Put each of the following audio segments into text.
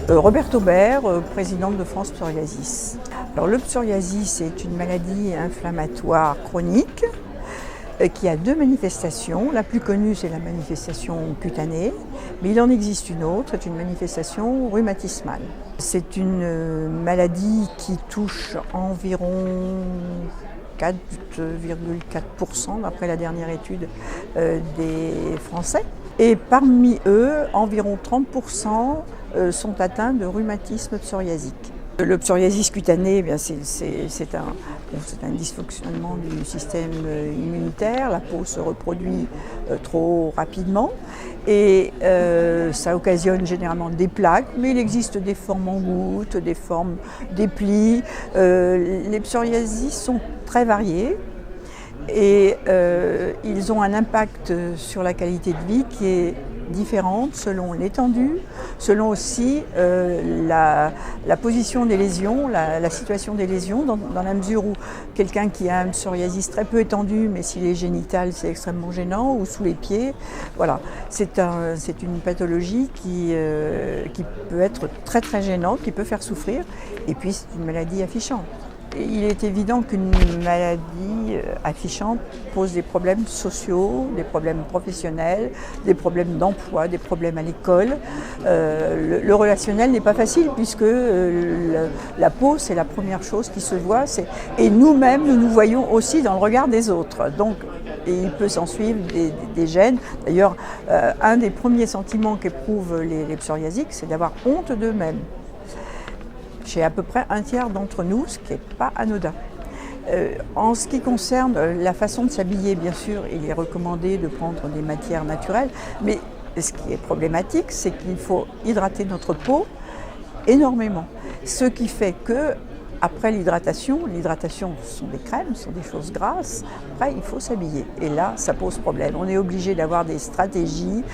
Robert Aubert, présidente de France Psoriasis. Alors, le psoriasis est une maladie inflammatoire chronique qui a deux manifestations. La plus connue, c'est la manifestation cutanée, mais il en existe une autre, c'est une manifestation rhumatismale. C'est une maladie qui touche environ 4,4% d'après la dernière étude des Français. Et parmi eux, environ 30% sont atteints de rhumatisme psoriasique. Le psoriasis cutané, c'est un dysfonctionnement du système immunitaire. La peau se reproduit trop rapidement et ça occasionne généralement des plaques, mais il existe des formes en gouttes, des formes des plis. Les psoriasis sont très variés. Et ils ont un impact sur la qualité de vie qui est différente selon l'étendue, selon aussi la position des lésions, la situation des lésions, dans la mesure où quelqu'un qui a un psoriasis très peu étendu, mais s'il est génital, c'est extrêmement gênant, ou sous les pieds, voilà. C'est une pathologie qui peut être très très gênante, qui peut faire souffrir, et puis c'est une maladie affichante. Il est évident qu'une maladie affichante pose des problèmes sociaux, des problèmes professionnels, des problèmes d'emploi, des problèmes à l'école. Le relationnel n'est pas facile puisque la peau, c'est la première chose qui se voit. Et nous-mêmes, nous nous voyons aussi dans le regard des autres. Donc, il peut s'en suivre des gènes. D'ailleurs, un des premiers sentiments qu'éprouvent les psoriasiques, c'est d'avoir honte d'eux-mêmes. Chez à peu près un tiers d'entre nous, ce qui n'est pas anodin. En ce qui concerne la façon de s'habiller, bien sûr, il est recommandé de prendre des matières naturelles, mais ce qui est problématique, c'est qu'il faut hydrater notre peau énormément. Ce qui fait que, après l'hydratation ce sont des crèmes, ce sont des choses grasses, après il faut s'habiller. Et là, ça pose problème. On est obligé d'avoir des stratégies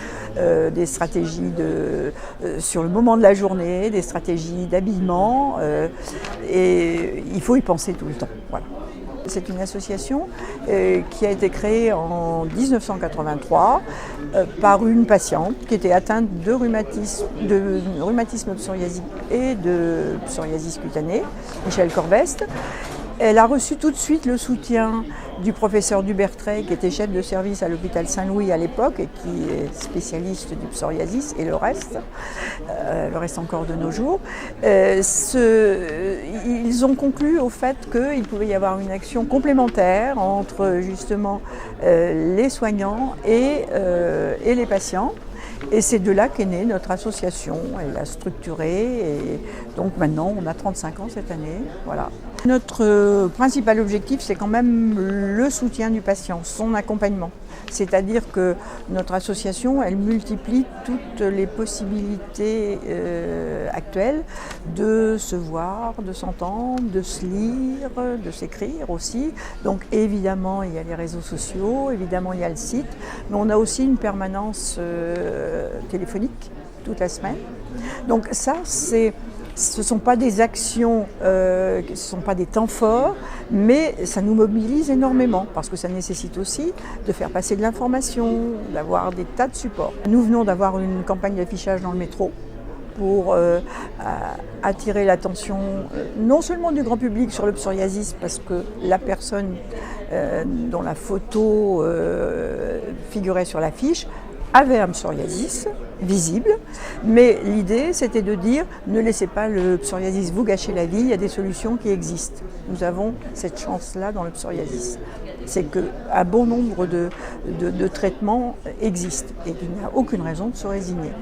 sur le moment de la journée, des stratégies d'habillement, et il faut y penser tout le temps. Voilà. C'est une association qui a été créée en 1983 par une patiente qui était atteinte de rhumatisme psoriasique et de psoriasis cutanée, Michel Corveste. Elle a reçu tout de suite le soutien du professeur Dubertret, qui était chef de service à l'hôpital Saint-Louis à l'époque et qui est spécialiste du psoriasis et le reste encore de nos jours. Ils ont conclu au fait qu'il pouvait y avoir une action complémentaire entre justement les soignants et les patients. Et c'est de là qu'est née notre association. Elle l'a structurée et donc maintenant on a 35 ans cette année. Voilà. Notre principal objectif, c'est quand même le soutien du patient, son accompagnement. C'est-à-dire que notre association, elle multiplie toutes les possibilités actuelles de se voir, de s'entendre, de se lire, de s'écrire aussi. Donc évidemment, il y a les réseaux sociaux, évidemment, il y a le site, mais on a aussi une permanence téléphonique toute la semaine. Donc ça, ce ne sont pas des actions, ce ne sont pas des temps forts, mais ça nous mobilise énormément parce que ça nécessite aussi de faire passer de l'information, d'avoir des tas de supports. Nous venons d'avoir une campagne d'affichage dans le métro pour attirer l'attention non seulement du grand public sur le psoriasis, parce que la personne dont la photo figurait sur l'affiche avait un psoriasis visible, mais l'idée c'était de dire ne laissez pas le psoriasis vous gâcher la vie, il y a des solutions qui existent. Nous avons cette chance-là dans le psoriasis. C'est qu'un bon nombre de traitements existent et qu'il n'y a aucune raison de se résigner.